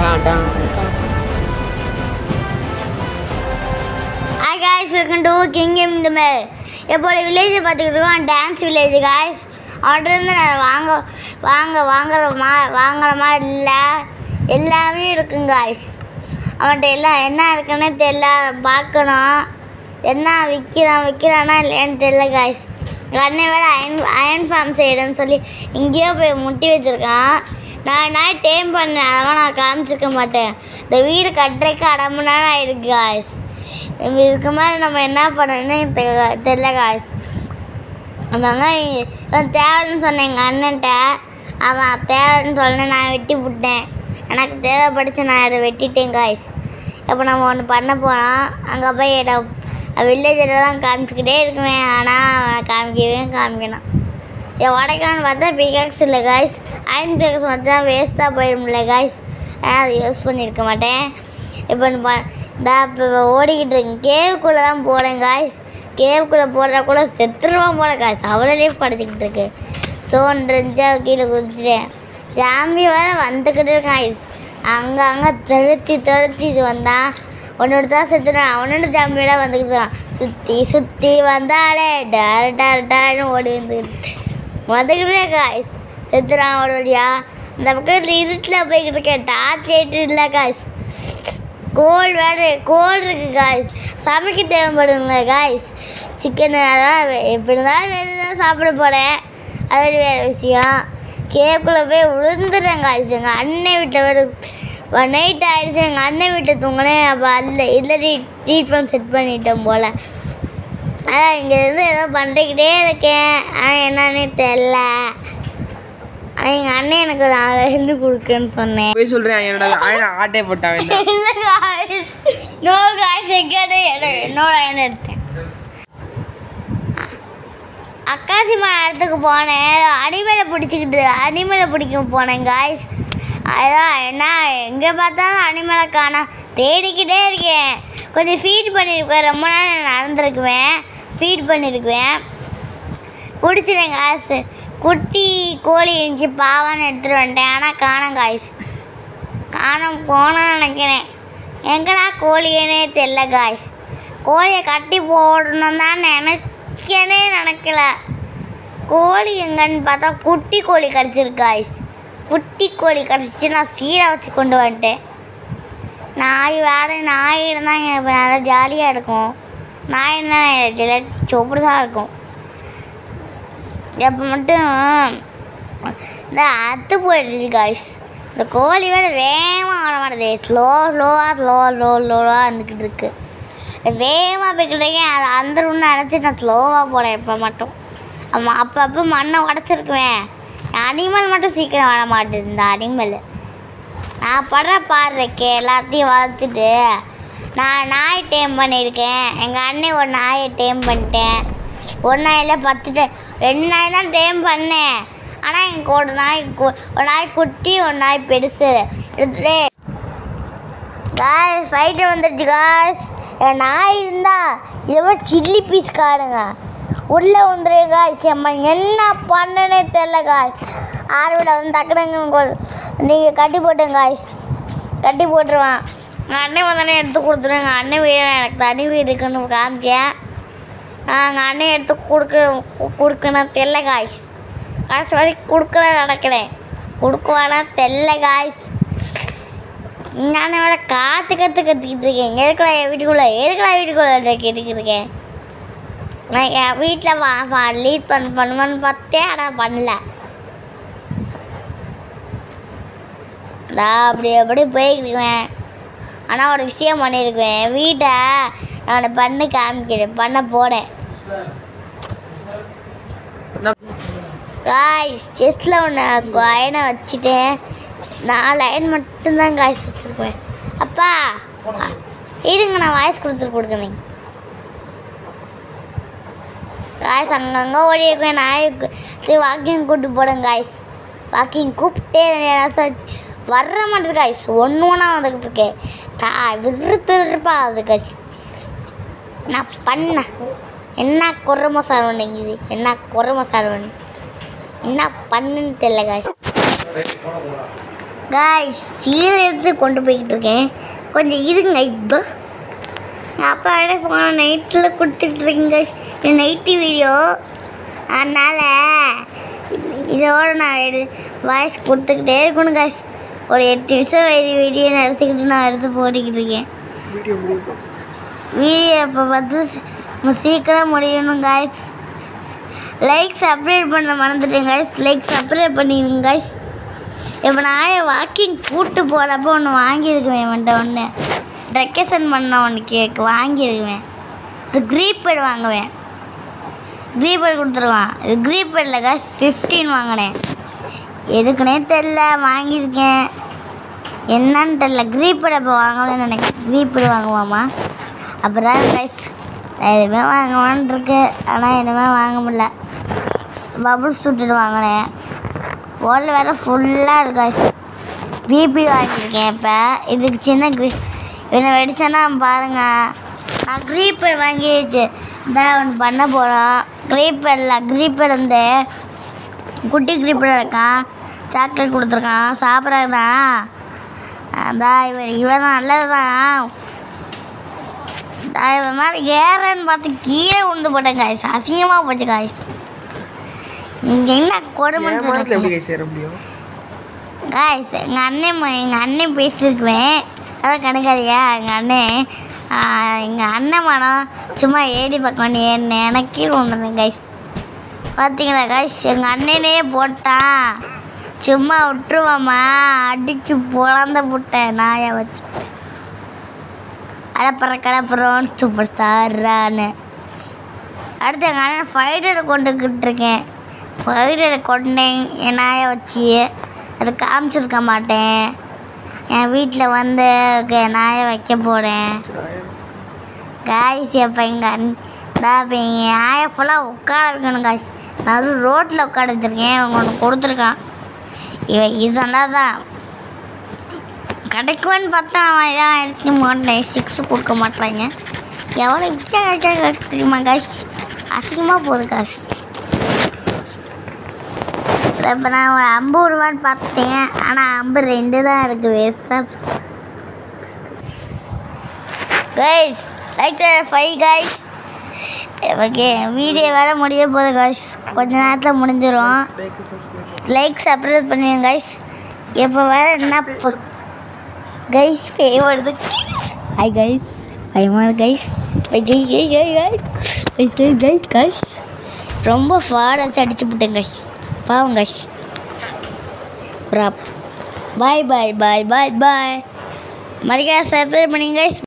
Hi guys, welcome to King in the Mail. இப்போ village பார்த்துக்கிட்டு இருக்கோம். Dance village guys. ஆர்டர்ந்து வாங்குற மாதிரி இல்லை, எல்லாமே இருக்குங்க காய்ஸ். அவன்கிட்ட எல்லாம் என்ன இருக்குன்னு தெரியல, பார்க்கணும். என்ன விற்கிறானா இல்லையான்னு தெரியல காய்ஸ். எங்கள் அண்ணன் வேறு அயன் ஃபார்ம் செய்யணும்னு சொல்லி இங்கேயோ போய் முட்டி வச்சுருக்கான். நான் டேம் பண்ணேன், அதெல்லாம் நான் காமிச்சிருக்க மாட்டேன். இந்த வீடு கட்டுறதுக்கு 1/2 மணி நேரம் ஆகிருக்கு காய்ஸ். இதுக்கு மாதிரி நம்ம என்ன பண்ணணும்னு தெரியல காய்ஸ். அதனால இவன் தேவைன்னு சொன்னேன் எங்கள் அண்ணன்ட்ட. அவன் தேவைன்னு சொன்னேன், நான் வெட்டி விட்டேன். எனக்கு தேவைப்படுச்சு, நான் அதை வெட்டிட்டேன் காய்ஸ். இப்போ நம்ம ஒன்று பண்ண போனோம். அங்கே போய் வில்லேஜில் தான் காமிச்சிக்கிட்டே இருக்குவேன், ஆனால் அவனை காமிக்கணும். என் உடைக்கான்னு பார்த்தா பிகாக்ஸ் இல்லை காய்ஸ். அயன் பிகாக்ஸ் பார்த்தா வேஸ்ட்டாக போயிடும்ல காய்ஸ், ஆனால் அதை யூஸ் பண்ணியிருக்க மாட்டேன். இப்போ இப்போ ஓடிக்கிட்டு இருக்கேன். கேவுக்குள்ளே தான் போகிறேன் காய்ஸ். கேவுக்குள்ளே போடுறா கூட செத்துருவான் போல காய்ஸ், அவ்வளோலேயே படுத்துக்கிட்டு இருக்கு. ஸ்டோன் இருந்துச்சா கீழே குதிச்சிட்டேன். ஜாம்பி வேறு வந்துக்கிட்டு இருக்கேன் காய்ஸ். அங்கே தெருத்தி இது வந்தான். ஒன்னோட தான் செத்துறான். அவனோட ஜாம்பியோட வந்துக்கிட்டு இருக்கான். சுற்றி வந்தாலே டேரக்டான்னு ஓடி வந்துக்கிட்டே காய்ஸ். செத்துறான் ஒரு வழியா. இந்த பக்கத்தில் இருட்டில் போய்கிட்டு இருக்கேன். டார்ச் லைட் இல்லை காய்ஸ். கோல் இருக்குது காய்ஸ். சமைக்க தேவைப்படுங்க காய்ஸ். சிக்கன் அதான் எப்படி இருந்தாலும் வேறு தான் சாப்பிட போகிறேன், அது வேறு விஷயம். கேக்குள்ளே போய் விழுந்துடுறேன் காய்ஸ். எங்கள் அண்ணன் வீட்டில் வேறு நைட் ஆகிடுச்சு. எங்கள் அண்ணன் வீட்டை தூங்கினேன். அப்போ இல்லை ட்ரீட் ஃபோன் செட் பண்ணிட்டோம் போல். அதான் இங்கேருந்து ஏதோ பண்ணிக்கிட்டே இருக்கேன், ஆனால் என்னன்னே தெரில. எங்கள் அண்ணன் எனக்கு ஒரு 4 கொடுக்குன்னு சொன்னேன். போய் சொல்கிறேன், என்னோட ஆட்டே போட்டாவே இல்லை காய்ஸ். நோ காய்ஸ், என்னோட அயனை எடுத்தேன். அக்காசி மரத்துக்கு போனேன். அனிமலை பிடிக்க போனேன் காய்ஸ். அதான் என்ன எங்கே பார்த்தாலும் அனிமலை காணோம். தேடிக்கிட்டே இருக்கேன். கொஞ்சம் ஃபீட் பண்ணியிருக்குவேன். ரொம்ப நேரம் நடந்துருக்குவேன், ஃபீட் பண்ணியிருக்குவேன். பிடிச்சிட்டேன் காய்ஸ். குட்டி கோழி இருந்துச்சு, பாவான்னு எடுத்துகிட்டு வந்துட்டேன். ஆனால் காணோம் காய்ஸ். போனோன்னு நினைக்கிறேன். எங்கடா கோழியனே தெரில காய்ஸ். கோழியை கட்டி போடணும் தான் நினைக்கல. கோழி எங்கன்னு பார்த்தா குட்டி கோழி கிடச்சிருக்கு காய்ஸ். குட்டி கோழி கிடச்சிச்சு. நான் சீடை வச்சு கொண்டு வந்துட்டேன். நாய் இருந்தால் எனக்கு நல்லா ஜாலியாக இருக்கும். நாய் இருந்தால் சோப்பு தான் இருக்கும். எப்போ மட்டும் இந்த அத்து போயிடுது காய்ஸ். இந்த கோழி வேறு வேகமாக வர மாட்டேது. ஸ்லோவாக வந்துக்கிட்டு இருக்கு. வேகமாக போய்கிட்டு இருக்கேன். அதை அந்த ரூம்னு நினச்சி நான் ஸ்லோவாக போகிறேன். இப்போ மட்டும் அப்பப்போ மண்ணை உடச்சிருக்குவேன். அனிமல் மட்டும் சீக்கிரம் வர மாட்டேது. இந்த அனிமல் நான் பாடுறக்கே எல்லாத்தையும் வளர்த்துட்டு நான் நாய் டேம் பண்ணியிருக்கேன். எங்கள் அண்ணன் ஒரு நாயை டேம் பண்ணிட்டேன். ஒரு நாயில் 2 நாய் தான் டேம் பண்ணேன். ஆனால் எனக்கு ஒரு நாய் குட்டி, ஒரு நாய் பெருசு எடுத்துட்டு காய்ஸ். ஃபைட்டு வந்துடுச்சு காய்ஸ். என் நாய் இருந்தால் எவ்வளோ சில்லி பீஸ் காடுங்க உள்ளே வந்துடுங்க காய்ஸ். என்ன பண்ணனே தெரில காய்ஸ். ஆர்விட வந்து டக்குனு நீங்கள் கட்டி போட்டுங்க காய்ஸ். கட்டி போட்டுருவான். எங்கள் அண்ணன் வந்தானே எடுத்து கொடுத்துருவேன். எங்கள் அண்ணன் வீடு எனக்கு தனி வீடு இருக்குன்னு காமிக்கேன். எங்கள் அண்ணன் எடுத்து கொடுக்கணும் தெரில காய்ஸ். கடைசி வரைக்கும் கொடுக்கல நடக்கிறேன். கொடுக்குவானா தெரில காய்ஸ். நான் வேறு கத்திக்கிட்டு இருக்கேன். எதுக்குடா வீட்டுக்குள்ளே இருக்கேன். நான் என் வீட்டில் லீட் பண்ணுவேன்னு பார்த்தேன், ஆனால் பண்ணல. நான் அப்படி போய்க்குவேன். ஆனால் ஒரு விஷயம் பண்ணியிருக்குவேன். வீட்டை நான் பண்ண போனேன் காய்ஸ். செஸ்ஸில் ஒன்று அயனை வச்சுட்டேன். 4 அயன் மட்டும்தான் காய்ஸ் வச்சுருக்குவேன். அப்பா இருங்க, நான் வாய்ஸ் கொடுக்குறேன் காய்ஸ். அங்கங்கே ஓடி இருக்குவேன். நாய்க்கு சரி வாக்கிங் கூப்பிட்டு போடுங்க காய்ஸ். வாக்கிங் கூப்பிட்டே வர்ற மாட்டேது காய்ஸ். ஒன்றா வந்துக்கிட்டு இருக்கேன். விருப்பாகுது காய்ஸ். நான் பண்ணேன் என்ன குறமோ சார் பண்ணிங்குது. என்ன பண்ணுன்னு தெரியல காய்ஸ். காய்ஸ் சீரியல் எடுத்து கொண்டு போய்கிட்டு இருக்கேன். கொஞ்சம் இருங்க. இப்போ அப்பா ஃபோனை நைட்டில் கொடுத்துட்ருக்கீங்க காய்ஸ். நைட்டு வீடியோ, அதனால் இதோட நான் வாய்ஸ் கொடுத்துக்கிட்டே இருக்கணும் காய்ஸ். ஒரு 8 நிமிஷம் வீடியோ நடத்திக்கிட்டு நான் எடுத்து போட்டுக்கிட்டு இருக்கேன். வீடியோ இப்போ பார்த்து சீக்கிரம் முடியணும் காய்ஸ். லைக் சப்ஸ்கிரைப் பண்ண மறந்துட்டேன் காய்ஸ். லைக் சப்ஸ்கிரைப் பண்ணிடுங்க காய்ஸ். இப்போ நான் வாக்கிங் கூப்பிட்டு போகிறப்போ ஒன்று வாங்கியிருக்குவேன். வந்துட்டு ஒன்று டெக்கரேஷன் பண்ண ஒன்று கேக்கு வாங்கியிருக்குவேன். இது க்ரீப் பேட் வாங்குவேன். க்ரீப் பேட் கொடுத்துருவான். இது க்ரீப் பேடில் காய்ஸ் 15 வாங்கினேன். எதுக்குன்னே தெரில, வாங்கியிருக்கேன். என்னன்னு தெரில. க்ரீப் பேட் இப்போ வாங்கணும்னு நினைக்கிறேன். க்ரீப் பேட் வாங்குவாமா? அப்புறம் கைஸ் எதுவுமே வாங்குவான்னு இருக்கு. ஆனால் எதுவுமே வாங்க முடியல. பபுள்ஸ் சுட்டுட்டு வாங்கினேன். வேர்ல்டு வேறு ஃபுல்லாக இருக்கு கைஸ். பிபி வாங்கியிருக்கேன். இப்போ இதுக்கு சின்ன இவனை வெடிச்சேன்னா பாருங்கள். நான் க்ரீப் பேட் வாங்கிடுச்சு. இதான் ஒன்று பண்ண போகிறோம். க்ரீப் பேடில் க்ரீப் பேட் வந்து குட்டி க்ரீப் பேட் இருக்கான். சாக்லேட் கொடுத்துருக்கான். சாப்பிட்றது தான். அதான் இவன் நல்லது தான். இவன் மாதிரி ஏறன்னு பார்த்து கீழே உழுந்து போட்டேன் காய்ஸ். அசிங்கமாக போச்சு காய்ஸ். இங்கே என்ன கொடுமை காய்ஸ். எங்கள் அண்ணன் பேசியிருக்குவேன். அதான் கணக்காரியா எங்கள் அண்ணன் மனம் சும்மா ஏடி பக்கம் ஏறினேன். எனக்கு கீழே வந்துடுறேன் காய்ஸ். பார்த்தீங்களா காய்ஸ், எங்கள் அண்ணனே போட்டான். சும்மா விட்டுருவாம்மா, அடித்து பொழந்த போட்டேன் நாயை வச்சு. கலப்புறோம் சூப்பர் ஸ்டாரான்னு. அடுத்து எங்கள் அண்ணன் ஃபைட்டரை கொண்டுக்கிட்டு இருக்கேன். ஃபைட்டரை கொண்டேன் என் நாயை வச்சு. அதை காமிச்சிருக்க மாட்டேன். என் வீட்டில் வந்து நாயை வைக்க போகிறேன் காய்ஸ். இப்போ எங்கள் எங்கள் நாயை ஃபுல்லாக உட்கார வைக்கணும் காய்ஸ். நான் ரோட்டில் உட்கார வச்சுருக்கேன். அவங்க ஒன்று கொடுத்துருக்கான். இது சொன்னாதான் கிடைக்குவேன்னு பார்த்தா அவன் இதான் எடுத்து மாட்டேன். 6 கொடுக்க மாட்டாங்க. எவ்வளோ விஷயம் தெரியுமா காஷ்? அசிங்கமாக போகுது காஷ். இப்போ நான் ஒரு 50 ரூபான்னு பார்த்தேன். ஆனால் 52 தான் இருக்குது. வேஸ்ட்டாக guys. Like 5 guys. Okay, video வேறு முடிய போகுது காய்ஸ். கொஞ்ச நேரத்தில் முடிஞ்சிடும். லைக் சப்ஸ்கிரைப் பண்ணிடுங்க காய்ஸ். இப்போ வேறு என்ன கைஸ் வருது. Hi guys. கைஸ் கைஸ் ரொம்ப ஃபாட் வச்சு அடிச்சு விட்டேன் கைஸ். பாவம் கைஸ். பாய் பாய் பாய் பாய் பாய். மறக்காம சப்ஸ்கிரைப் பண்ணிங்க கைஸ்.